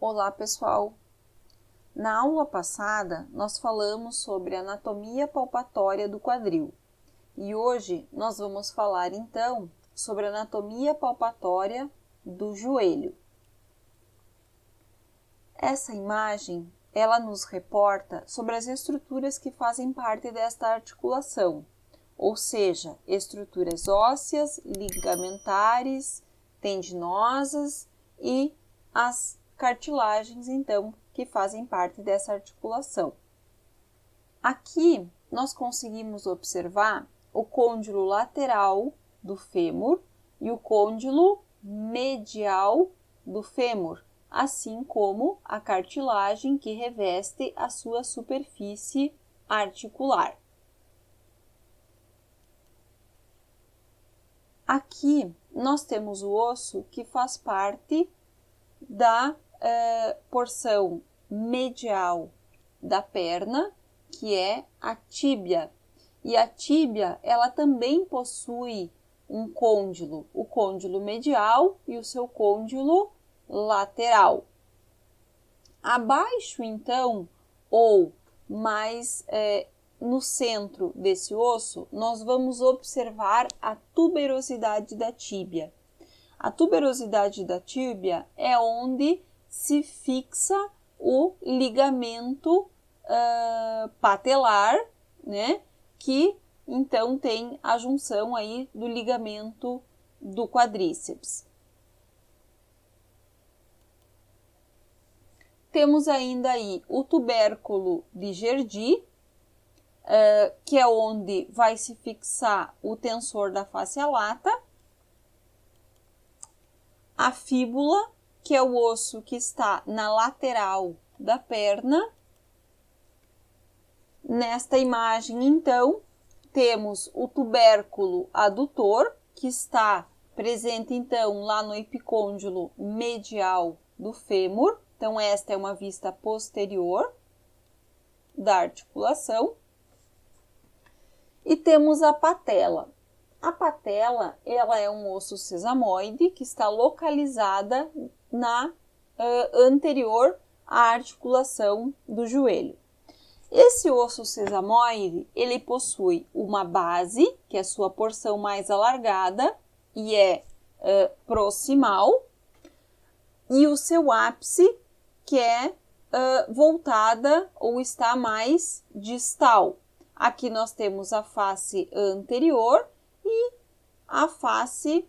Olá, pessoal! Na aula passada, nós falamos sobre a anatomia palpatória do quadril e hoje nós vamos falar, então, sobre a anatomia palpatória do joelho. Essa imagem, ela nos reporta sobre as estruturas que fazem parte desta articulação, ou seja, estruturas ósseas, ligamentares, tendinosas e as cartilagens, então, que fazem parte dessa articulação. Aqui, nós conseguimos observar o côndilo lateral do fêmur e o côndilo medial do fêmur, assim como a cartilagem que reveste a sua superfície articular. Aqui, nós temos o osso que faz parte da porção medial da perna, que é a tíbia. E a tíbia, ela também possui um côndilo, o côndilo medial e o seu côndilo lateral. Abaixo, então, ou mais no centro desse osso, nós vamos observar a tuberosidade da tíbia. A tuberosidade da tíbia é onde se fixa o ligamento patelar, né? Que então tem a junção aí do ligamento do quadríceps. Temos ainda aí o tubérculo de Gerdy, que é onde vai se fixar o tensor da fáscia lata. A fíbula, que é o osso que está na lateral da perna. Nesta imagem, então, temos o tubérculo adutor, que está presente, então, lá no epicôndilo medial do fêmur. Então, esta é uma vista posterior da articulação. E temos a patela. A patela, ela é um osso sesamoide que está localizada na anterior à articulação do joelho. Esse osso sesamoide, ele possui uma base, que é a sua porção mais alargada e é proximal, e o seu ápice, que é voltada ou está mais distal. Aqui nós temos a face anterior e a face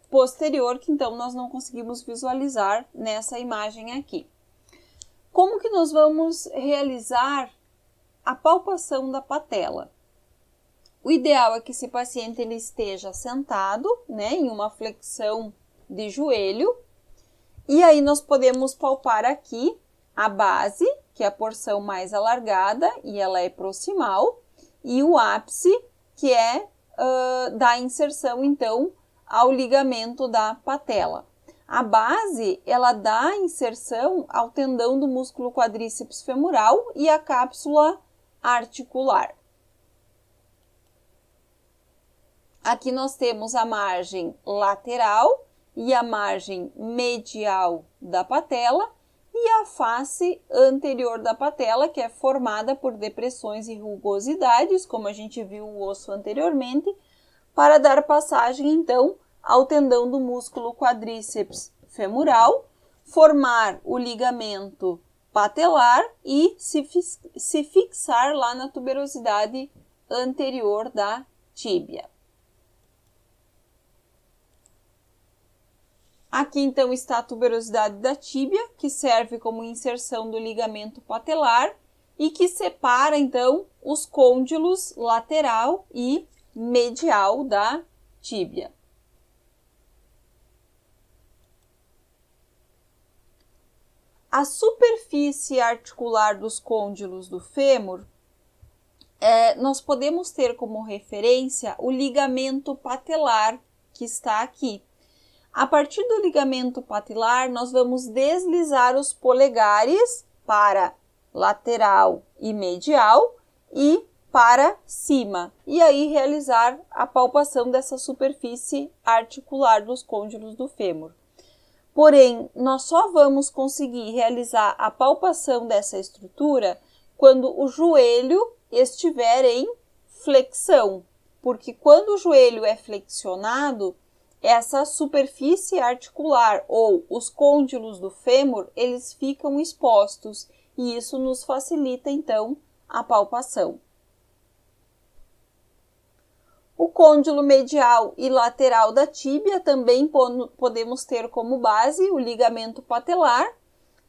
posterior, que então nós não conseguimos visualizar nessa imagem aqui. Como que nós vamos realizar a palpação da patela? O ideal é que esse paciente ele esteja sentado, né, em uma flexão de joelho, e aí nós podemos palpar aqui a base, que é a porção mais alargada e ela é proximal, e o ápice, que é da inserção, então, ao ligamento da patela. A base, ela dá inserção ao tendão do músculo quadríceps femoral e à cápsula articular. Aqui nós temos a margem lateral e a margem medial da patela e a face anterior da patela, que é formada por depressões e rugosidades, como a gente viu o osso anteriormente, para dar passagem, então, ao tendão do músculo quadríceps femoral, formar o ligamento patelar e se fixar lá na tuberosidade anterior da tíbia. Aqui, então, está a tuberosidade da tíbia, que serve como inserção do ligamento patelar e que separa, então, os côndilos lateral e medial da tíbia. A superfície articular dos côndilos do fêmur, nós podemos ter como referência o ligamento patelar, que está aqui. A partir do ligamento patelar, nós vamos deslizar os polegares para lateral e medial e para cima, e aí realizar a palpação dessa superfície articular dos côndilos do fêmur. Porém, nós só vamos conseguir realizar a palpação dessa estrutura quando o joelho estiver em flexão, porque quando o joelho é flexionado, essa superfície articular ou os côndilos do fêmur, eles ficam expostos e isso nos facilita, então, a palpação. O côndilo medial e lateral da tíbia também podemos ter como base o ligamento patelar.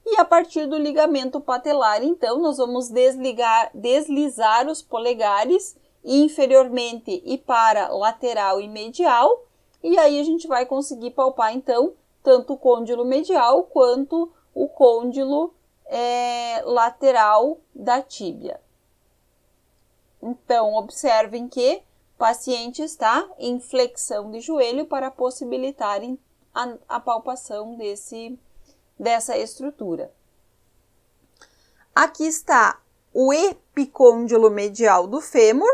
E a partir do ligamento patelar, então, nós vamos deslizar os polegares inferiormente e para lateral e medial. E aí a gente vai conseguir palpar, então, tanto o côndilo medial quanto o côndilo lateral da tíbia. Então, observem que o paciente está em flexão de joelho para possibilitar a palpação dessa estrutura. Aqui está o epicôndilo medial do fêmur.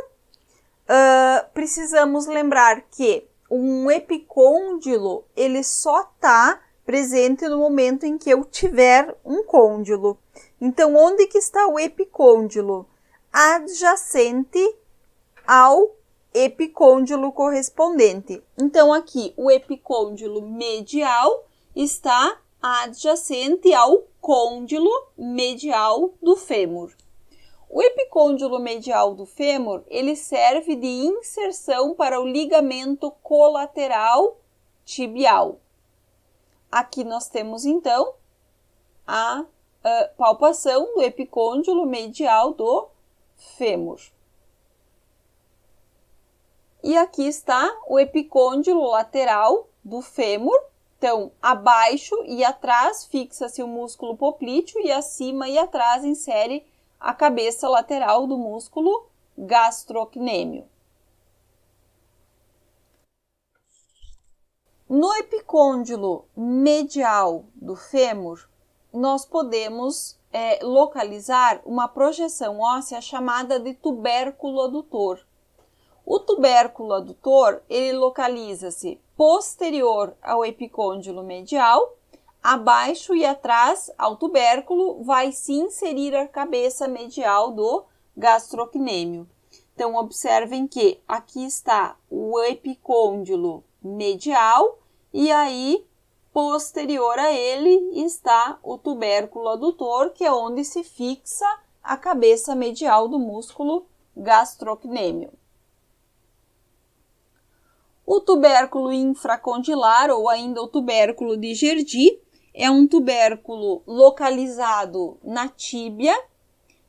Precisamos lembrar que um epicôndilo ele só está presente no momento em que eu tiver um côndilo. Então, onde que está o epicôndilo? Adjacente ao epicôndilo correspondente. Então, aqui, o epicôndilo medial está adjacente ao côndilo medial do fêmur. O epicôndilo medial do fêmur, ele serve de inserção para o ligamento colateral tibial. Aqui nós temos, então, a palpação do epicôndilo medial do fêmur. E aqui está o epicôndilo lateral do fêmur. Então, abaixo e atrás fixa-se o músculo poplíteo e acima e atrás insere a cabeça lateral do músculo gastrocnêmio. No epicôndilo medial do fêmur, nós podemos localizar uma projeção óssea chamada de tubérculo adutor. O tubérculo adutor, ele localiza-se posterior ao epicôndilo medial, abaixo e atrás ao tubérculo vai se inserir a cabeça medial do gastrocnêmio. Então, observem que aqui está o epicôndilo medial e aí, posterior a ele, está o tubérculo adutor, que é onde se fixa a cabeça medial do músculo gastrocnêmio. O tubérculo infracondilar, ou ainda o tubérculo de Gerdy, é um tubérculo localizado na tíbia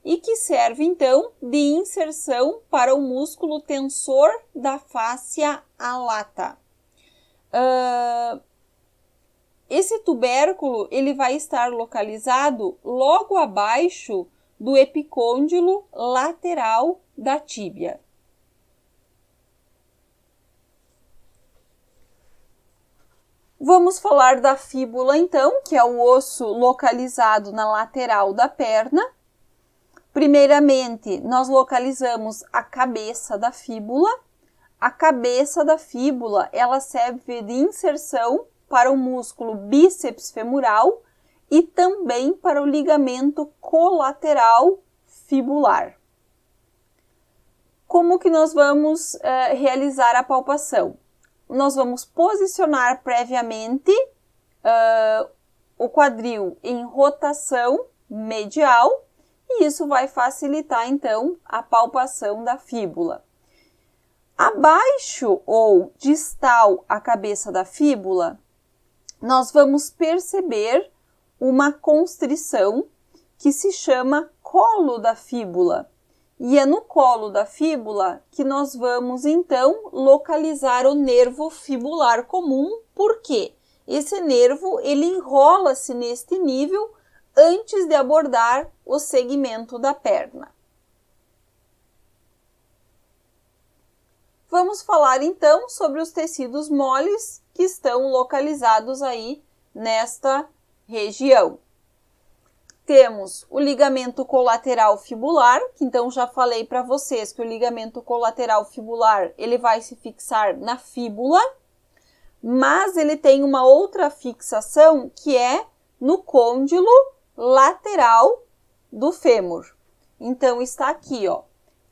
e que serve, então, de inserção para o músculo tensor da fáscia lata. Esse tubérculo ele vai estar localizado logo abaixo do epicôndilo lateral da tíbia. Vamos falar da fíbula, então, que é o osso localizado na lateral da perna. Primeiramente, nós localizamos a cabeça da fíbula. A cabeça da fíbula, ela serve de inserção para o músculo bíceps femoral e também para o ligamento colateral fibular. Como que nós vamos realizar a palpação? Nós vamos posicionar previamente o quadril em rotação medial e isso vai facilitar, então, a palpação da fíbula. Abaixo ou distal à cabeça da fíbula, nós vamos perceber uma constrição que se chama colo da fíbula. E é no colo da fíbula que nós vamos, então, localizar o nervo fibular comum. Por quê? Esse nervo, ele enrola-se neste nível antes de abordar o segmento da perna. Vamos falar, então, sobre os tecidos moles que estão localizados aí nesta região. Temos o ligamento colateral fibular, que então já falei para vocês que o ligamento colateral fibular ele vai se fixar na fíbula. mas ele tem uma outra fixação que é no côndilo lateral do fêmur. Então, está aqui, ó,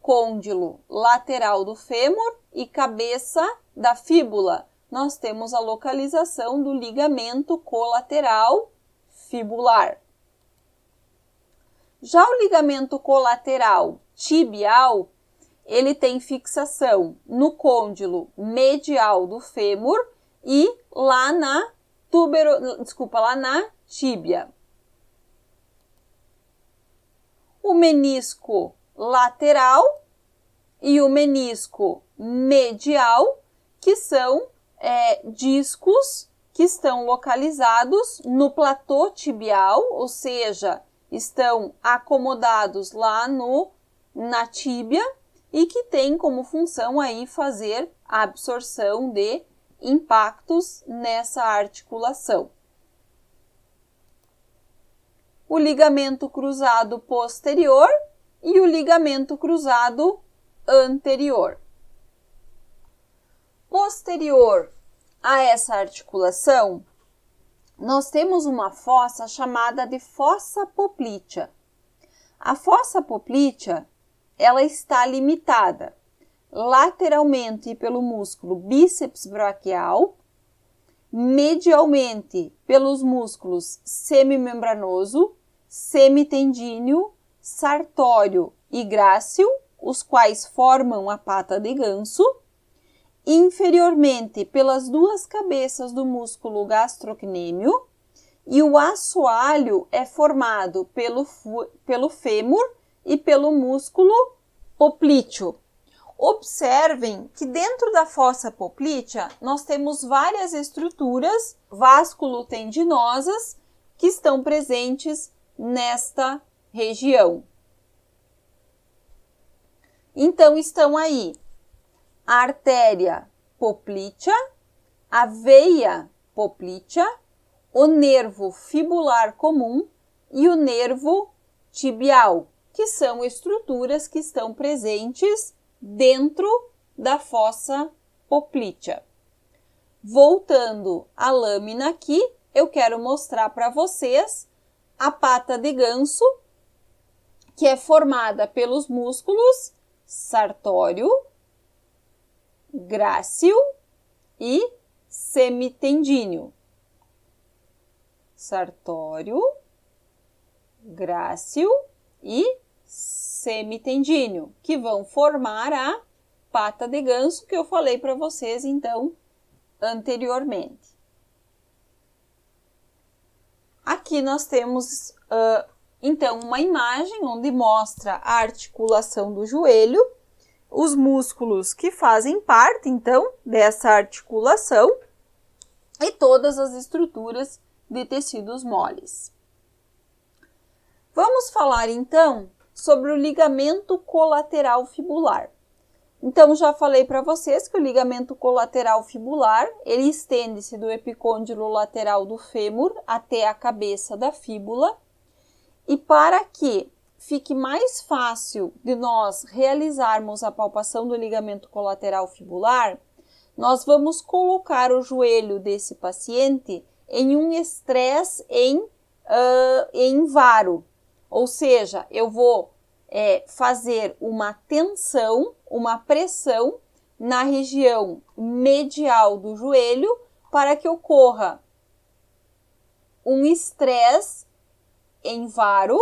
côndilo lateral do fêmur e cabeça da fíbula. Nós temos a localização do ligamento colateral fibular. Já o ligamento colateral tibial, ele tem fixação no côndilo medial do fêmur e lá na tíbia. O menisco lateral e o menisco medial, que são discos que estão localizados no platô tibial, ou seja, estão acomodados lá na tíbia e que tem como função aí fazer a absorção de impactos nessa articulação. O ligamento cruzado posterior e o ligamento cruzado anterior. Posterior a essa articulação, nós temos uma fossa chamada de fossa poplítea. A fossa poplítea, ela está limitada lateralmente pelo músculo bíceps braquial, medialmente pelos músculos semimembranoso, semitendíneo, sartório e grácil, os quais formam a pata de ganso, inferiormente pelas duas cabeças do músculo gastrocnêmio, e o assoalho é formado pelo fêmur e pelo músculo poplíteo. Observem que dentro da fossa poplítea nós temos várias estruturas vasculotendinosas que estão presentes nesta região. Então, estão aí a artéria poplítea, a veia poplítea, o nervo fibular comum e o nervo tibial, que são estruturas que estão presentes dentro da fossa poplítea. Voltando à lâmina aqui, eu quero mostrar para vocês a pata de ganso, que é formada pelos músculos sartório, grácil e semitendíneo. Sartório, grácil e semitendíneo, que vão formar a pata de ganso que eu falei para vocês, então, anteriormente. Aqui nós temos, então, uma imagem onde mostra a articulação do joelho, os músculos que fazem parte, então, dessa articulação e todas as estruturas de tecidos moles. Vamos falar, então, sobre o ligamento colateral fibular. Então, já falei para vocês que o ligamento colateral fibular, ele estende-se do epicôndilo lateral do fêmur até a cabeça da fíbula. E para que fique mais fácil de nós realizarmos a palpação do ligamento colateral fibular, nós vamos colocar o joelho desse paciente em um estresse em varo. Ou seja, eu vou fazer uma tensão, uma pressão na região medial do joelho para que ocorra um estresse em varo,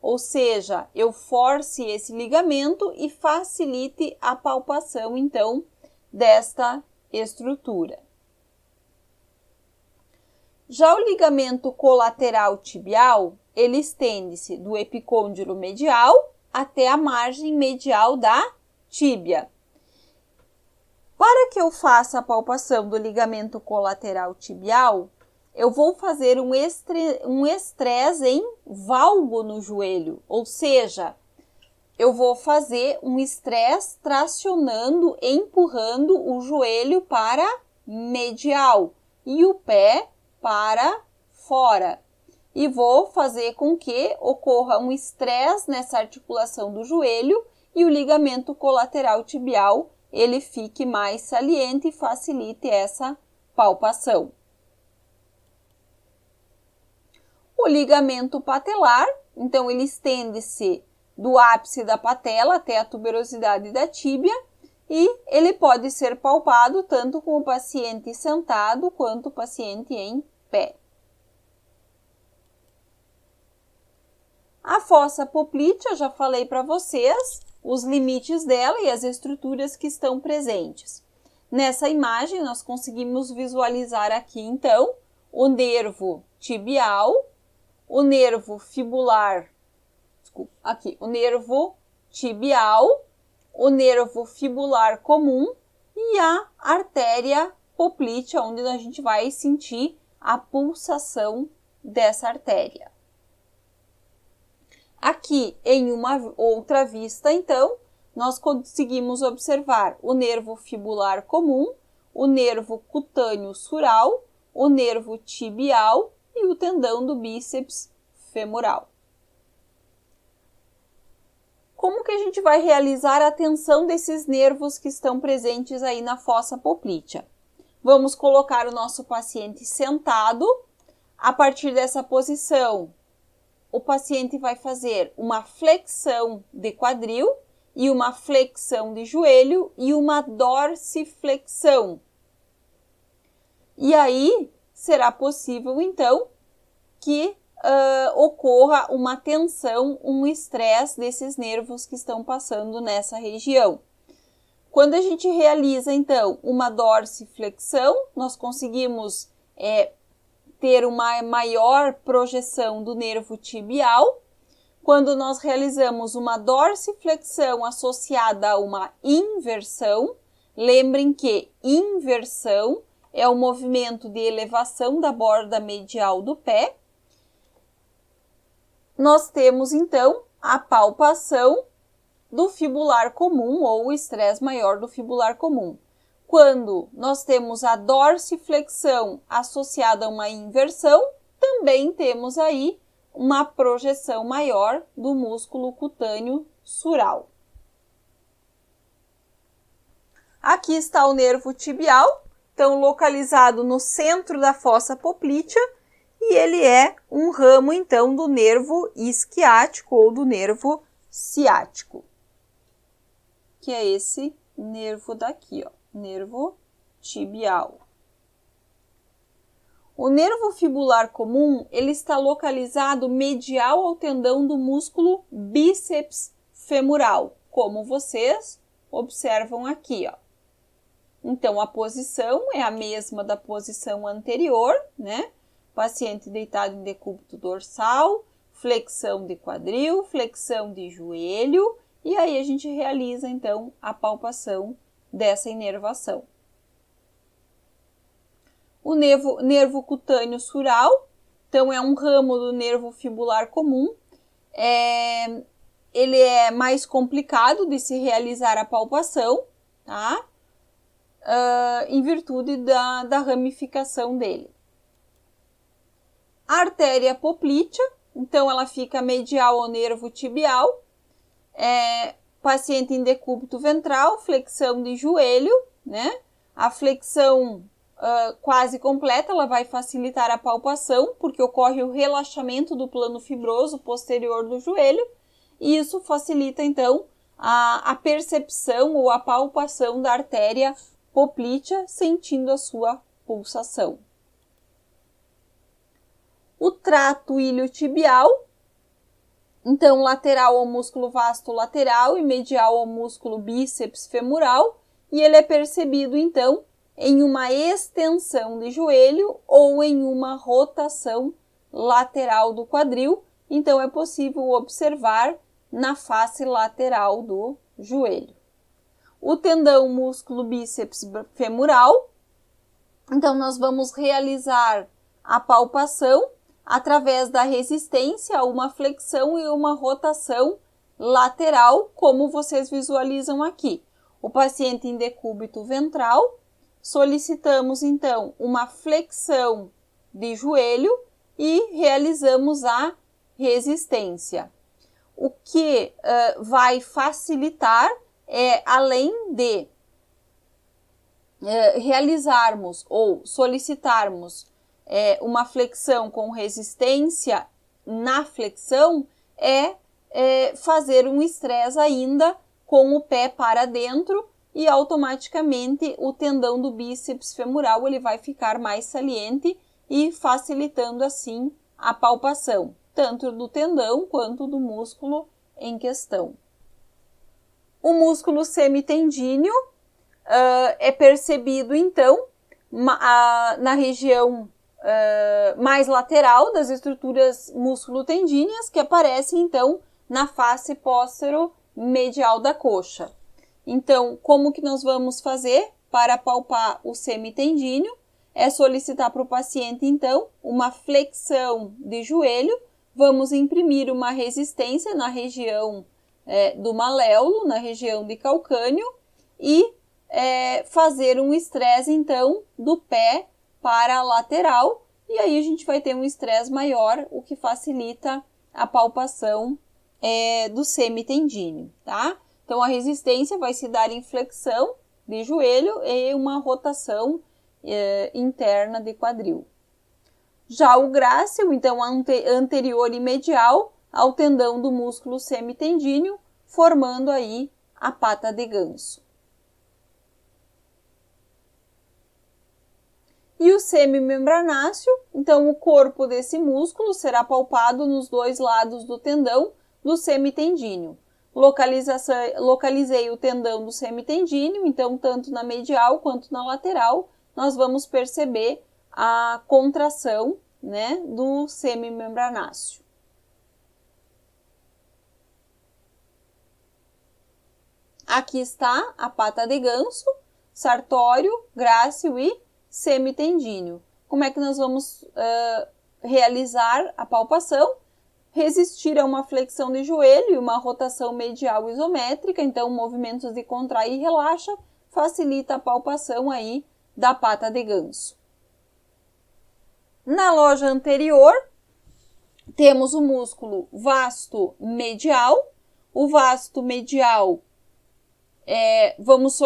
ou seja, eu force esse ligamento e facilite a palpação, então, desta estrutura. Já o ligamento colateral tibial, ele estende-se do epicôndilo medial até a margem medial da tíbia. Para que eu faça a palpação do ligamento colateral tibial, eu vou fazer um estresse em valgo no joelho, ou seja, eu vou fazer um estresse tracionando, empurrando o joelho para medial e o pé para fora. E vou fazer com que ocorra um estresse nessa articulação do joelho e o ligamento colateral tibial ele fique mais saliente e facilite essa palpação. O ligamento patelar, então ele estende-se do ápice da patela até a tuberosidade da tíbia e ele pode ser palpado tanto com o paciente sentado quanto o paciente em pé. A fossa poplítea, já falei para vocês os limites dela e as estruturas que estão presentes. Nessa imagem, nós conseguimos visualizar aqui, então, o nervo tibial, o nervo fibular, o nervo tibial, o nervo fibular comum e a artéria poplítea, onde a gente vai sentir a pulsação dessa artéria. Aqui, em uma outra vista, então, nós conseguimos observar o nervo fibular comum, o nervo cutâneo sural, o nervo tibial e o tendão do bíceps femoral. Como que a gente vai realizar a tensão desses nervos que estão presentes aí na fossa poplítea? Vamos colocar o nosso paciente sentado. A partir dessa posição, o paciente vai fazer uma flexão de quadril e uma flexão de joelho e uma dorsiflexão. E aí será possível, então, que ocorra uma tensão, um estresse desses nervos que estão passando nessa região. Quando a gente realiza, então, uma dorsiflexão, nós conseguimos ter uma maior projeção do nervo tibial. Quando nós realizamos uma dorsiflexão associada a uma inversão, lembrem que inversão é o movimento de elevação da borda medial do pé. Nós temos, então, a palpação do fibular comum ou o estresse maior do fibular comum. Quando nós temos a dorsiflexão associada a uma inversão, também temos aí uma projeção maior do músculo cutâneo sural. Aqui está o nervo tibial, então localizado no centro da fossa poplítea, e ele é um ramo, então, do nervo isquiático ou do nervo ciático, que é esse nervo daqui, ó, nervo tibial. O nervo fibular comum, ele está localizado medial ao tendão do músculo bíceps femoral, como vocês observam aqui, ó. Então, a posição é a mesma da posição anterior, né? Paciente deitado em decúbito dorsal, flexão de quadril, flexão de joelho, e aí a gente realiza, então, a palpação dessa inervação. O nervo cutâneo sural, então, é um ramo do nervo fibular comum. Ele é mais complicado de se realizar a palpação, tá? Em virtude da ramificação dele. A artéria poplítea, então, ela fica medial ao nervo tibial. Paciente em decúbito ventral, flexão de joelho, né? A flexão quase completa, ela vai facilitar a palpação, porque ocorre o relaxamento do plano fibroso posterior do joelho, e isso facilita, então, a percepção ou a palpação da artéria poplítea, sentindo a sua pulsação. O trato iliotibial, então, lateral ao músculo vasto lateral e medial ao músculo bíceps femoral, e ele é percebido, então, em uma extensão de joelho ou em uma rotação lateral do quadril. Então, é possível observar na face lateral do joelho. O tendão músculo bíceps femoral, então, nós vamos realizar a palpação através da resistência a uma flexão e uma rotação lateral, como vocês visualizam aqui. O paciente em decúbito ventral, solicitamos, então, uma flexão de joelho e realizamos a resistência. O que vai facilitar além de realizarmos ou solicitarmos uma flexão com resistência na flexão, fazer um estresse ainda com o pé para dentro e automaticamente o tendão do bíceps femoral ele vai ficar mais saliente e facilitando assim a palpação, tanto do tendão quanto do músculo em questão. O músculo semitendíneo é percebido então na região mais lateral das estruturas musculotendíneas, que aparecem então na face póstero-medial da coxa. Então, como que nós vamos fazer para palpar o semitendíneo? É solicitar para o paciente, então, uma flexão de joelho. Vamos imprimir uma resistência na região do maléolo, na região de calcâneo, e fazer um estresse, então, do pé para a lateral. E aí a gente vai ter um estresse maior, o que facilita a palpação do semitendíneo, tá? Então, a resistência vai se dar em flexão de joelho e uma rotação interna de quadril. Já o grácil, então, anterior e medial ao tendão do músculo semitendíneo, formando aí a pata de ganso. E o semimembranáceo, então, o corpo desse músculo será palpado nos dois lados do tendão do semitendíneo. Localizei o tendão do semitendíneo, então, tanto na medial quanto na lateral, nós vamos perceber a contração, né, do semimembranáceo. Aqui está a pata de ganso, sartório, grácil e semitendíneo. Como é que nós vamos realizar a palpação? Resistir a uma flexão de joelho e uma rotação medial isométrica, então movimentos de contrair e relaxa, facilita a palpação aí da pata de ganso. Na loja anterior, temos o músculo vasto medial. O vasto medial, vamos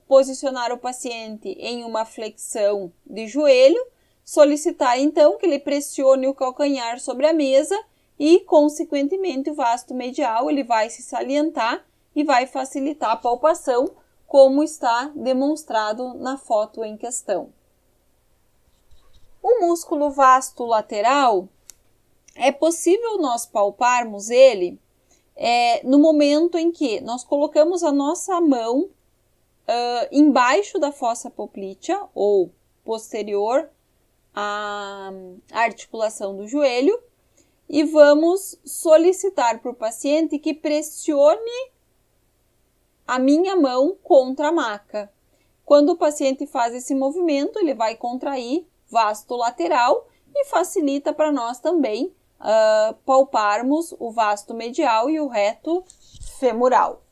posicionar o paciente em uma flexão de joelho, solicitar então que ele pressione o calcanhar sobre a mesa e, consequentemente, o vasto medial ele vai se salientar e vai facilitar a palpação, como está demonstrado na foto em questão. O músculo vasto lateral, é possível nós palparmos ele no momento em que nós colocamos a nossa mão embaixo da fossa poplítea ou posterior à articulação do joelho e vamos solicitar para o paciente que pressione a minha mão contra a maca. Quando o paciente faz esse movimento, ele vai contrair vasto lateral e facilita para nós também palparmos o vasto medial e o reto femoral.